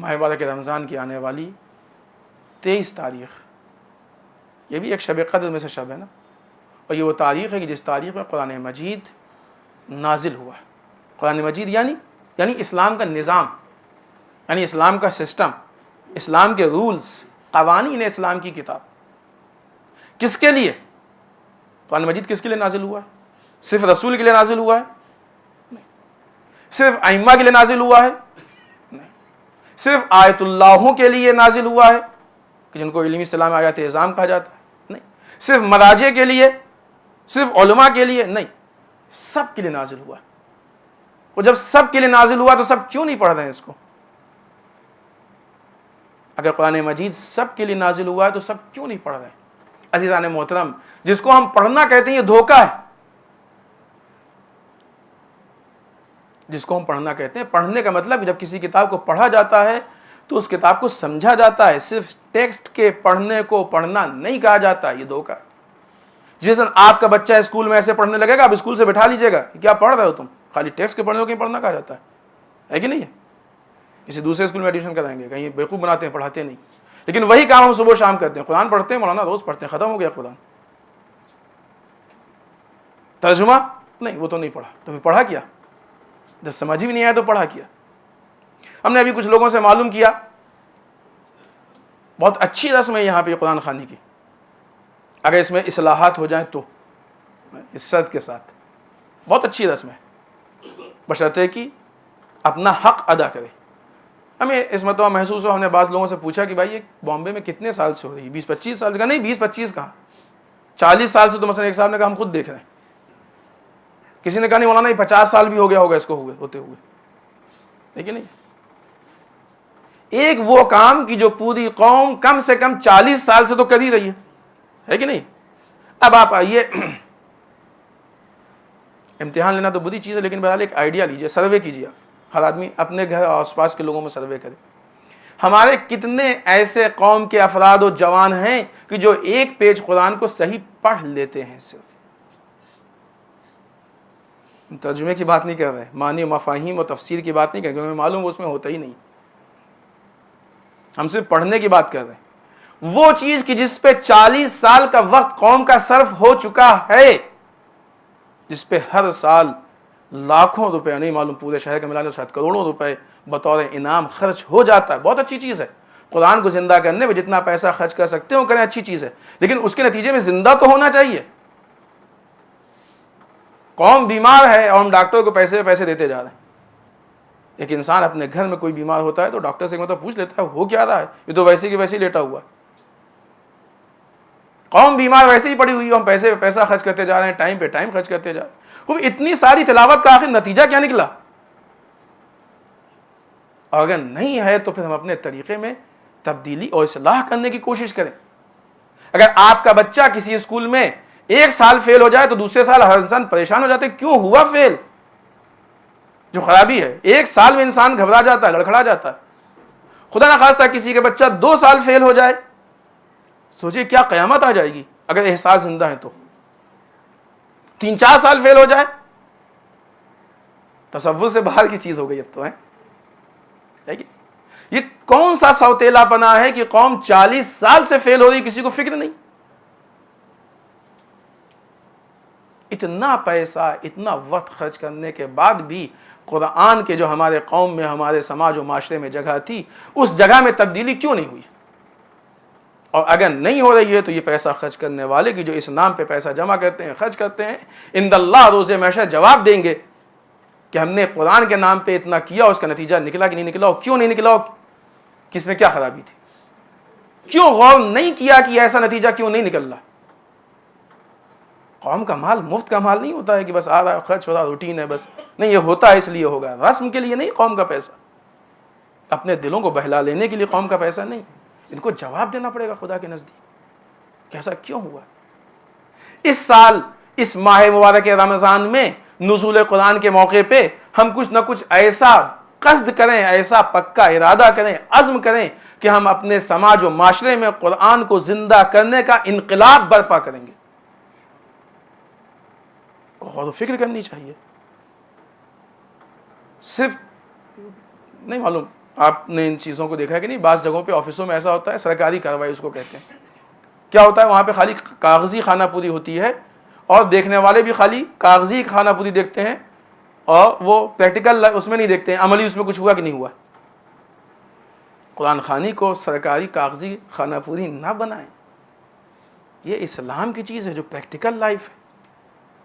माह मुबारक रमज़ान की आने वाली 23 तारीख़, ये भी एक शब क़द्र में से शब है ना, और ये वो तारीख़ है कि जिस तारीख़ में कुरान मजीद नाजिल हुआ। कुरान मजीद यानी इस्लाम का निज़ाम, यानी इस्लाम का सिस्टम, इस्लाम के रूल्स, क़वानीन इस्लाम की किताब। किसके लिए कुरान मजीद किसके लिए नाजिल हुआ है? सिर्फ रसूल के लिए नाजिल हुआ है? नहीं। सिर्फ अइम्मा के लिए नाजिल हुआ है? नहीं। सिर्फ आयतुल्लाहों के लिए नाजिल हुआ है कि जिनको इल्मी इस्लाम में आयत एज़ाम कहा जाता है? नहीं। सिर्फ मराजे के लिए, सिर्फ उलमा के लिए? नहीं, सब के लिए नाजिल हुआ। और जब सब के लिए नाजिल हुआ तो सब क्यों नहीं पढ़ रहे हैं इसको? अगर कुरान मजीद सब के लिए नाजिल हुआ है तो सब क्यों नहीं पढ़ रहे हैं? अज़ीज़ान मोहतरम, जिसको हम पढ़ना कहते हैं ये धोखा है। जिसको हम पढ़ना कहते हैं, पढ़ने का मतलब जब किसी किताब को पढ़ा जाता है तो उस किताब को समझा जाता है। सिर्फ टेक्स्ट के पढ़ने को पढ़ना नहीं कहा जाता, ये धोखा है। जिस दिन आपका बच्चा स्कूल में ऐसे पढ़ने लगेगा, आप स्कूल से बैठा लीजिएगा कि क्या पढ़ रहे हो तुम, खाली टेक्स्ट के पढ़ने को कहीं पढ़ना कहा जाता है कि नहीं है? किसी दूसरे स्कूल में एडमिशन कराएंगे, कहीं बेवकूफ़ बनाते हैं, पढ़ाते नहीं। लेकिन वही काम हम सुबह शाम करते हैं। कुरान पढ़ते हैं, मौलाना रोज़ पढ़ते हैं, ख़त्म हो गया कुरान। तर्जुमा नहीं, वो तो नहीं पढ़ा, तो फिर पढ़ा क्या? जब समझ ही नहीं आया तो पढ़ा किया। हमने अभी कुछ लोगों से मालूम किया, बहुत अच्छी रस्म है यहाँ पे कुरान खानी की, अगर इसमें इस्लाहात हो जाए तो, इस शर्त के साथ, बहुत अच्छी रस्म है, बशर्ते कि अपना हक अदा करे। हमें इस मतवा महसूस हो, हमने बाज़ लोगों से पूछा कि भाई ये बॉम्बे में कितने साल से हो रही है? 20-25 साल का? नहीं, 20-25 कहाँ, 40 साल से। तो मसलन एक साहब ने कहा हम खुद देख रहे हैं। किसी ने कहा नहीं मौलाना, 50 साल भी हो गया होगा इसको होते हुए, लेकिन नहीं। एक वो काम की जो पूरी कौम कम से कम 40 साल से तो कर ही रही है कि नहीं? अब आप आइए, इम्तिहान लेना तो बुरी चीज़ है, लेकिन बहरहाल एक आइडिया लीजिए, सर्वे कीजिए। हर आदमी अपने घर आसपास के लोगों में सर्वे करे। हमारे कितने ऐसे कौम के अफराद और जवान हैं कि जो एक पेज कुरान को सही पढ़ लेते हैं? सिर्फ तर्जुमे की बात नहीं कर रहे, मानी मफाहिम और तफसीर की बात नहीं कर रहे, क्योंकि मालूम उसमें होता ही नहीं। हम सिर्फ पढ़ने की बात कर रहे हैं। वो चीज़ कि जिस पे 40 साल का वक्त कौम का सर्फ हो चुका है, जिस पे हर साल लाखों रुपए, नहीं मालूम पूरे शहर के मिला लो शायद करोड़ों रुपए बतौर इनाम खर्च हो जाता है। बहुत अच्छी चीज़ है। कुरान को ज़िंदा करने में जितना पैसा खर्च कर सकते हो करें, अच्छी चीज़ है, लेकिन उसके नतीजे में ज़िंदा तो होना चाहिए। कौम बीमार है और हम डॉक्टर को पैसे देते जा रहे हैं। एक इंसान अपने घर में कोई बीमार होता है तो डॉक्टर से मतलब पूछ लेता है हो क्या रहा है, ये तो वैसे की वैसे ही लेटा हुआ है। कौम बीमार वैसे ही पड़ी हुई है, हम पैसा खर्च करते जा रहे हैं, टाइम पे टाइम खर्च करते जा रहे हैं। वो इतनी सारी तिलावत का आखिर नतीजा क्या निकला? और अगर नहीं है तो फिर हम अपने तरीके में तब्दीली और इस्लाह करने की कोशिश करें। अगर आपका बच्चा किसी स्कूल में एक साल फेल हो जाए तो दूसरे साल हर इंसान परेशान हो जाते, क्यों हुआ फेल? जो खराबी है, एक साल में इंसान घबरा जाता है, लड़खड़ा जाता है। खुदा ना खास्ता किसी के बच्चा 2 साल फेल हो जाए, सोचिए क्या क़यामत आ जाएगी। अगर एहसास जिंदा है तो 3-4 साल फेल हो जाए, तसव्वुर से बाहर की चीज हो गई अब तो है कि ये कौन सा सौतेलापना है कि कौम 40 साल से फेल हो रही, किसी को फिक्र नहीं। इतना पैसा, इतना वक्त खर्च करने के बाद भी कुरान के जो हमारे कौम में, हमारे समाज और माशरे में जगह थी, उस जगह में तब्दीली क्यों नहीं हुई? और अगर नहीं हो रही है तो ये पैसा खर्च करने वाले की जो इस नाम पे पैसा जमा करते हैं, खर्च करते हैं, इंदल्लाह रोज़े महशर जवाब देंगे कि हमने कुरान के नाम पे इतना किया, उसका नतीजा निकला कि नहीं निकला, और क्यों नहीं निकला, किसमें क्या खराबी थी, क्यों गौर नहीं किया कि ऐसा नतीजा क्यों नहीं निकल रहा। कौम का माल मुफ्त का माल नहीं होता है कि बस आ रहा है खर्च हो रहा, रूटीन है बस। नहीं, ये होता है इसलिए होगा, रस्म के लिए नहीं। कौम का पैसा अपने दिलों को बहला लेने के लिए कौम का पैसा नहीं। इनको जवाब देना पड़ेगा खुदा के नज़दीक, कैसा क्यों हुआ। इस साल इस माह मुबारक रमज़ान में नुज़ूल कुरान के मौके पे हम कुछ ना कुछ ऐसा कस्द करें, ऐसा पक्का इरादा करें, अज़्म करें कि हम अपने समाज और माशरे में कुरान को जिंदा करने का इनकलाब बर्पा करेंगे। गौर व फिक्र करनी चाहिए। सिर्फ नहीं मालूम आपने इन चीज़ों को देखा है कि नहीं, बाज़ जगहों पे ऑफिसों में ऐसा होता है, सरकारी कार्रवाई उसको कहते हैं। क्या होता है वहाँ पे खाली कागज़ी खाना पूरी होती है और देखने वाले भी खाली कागज़ी खाना पूरी देखते हैं और वो प्रैक्टिकल उसमें नहीं देखते हैं, अमली उसमें कुछ हुआ कि नहीं हुआ। कुरान खानी को सरकारी कागज़ी खाना पूरी ना बनाएं। ये इस्लाम की चीज़ है जो प्रैक्टिकल लाइफ है।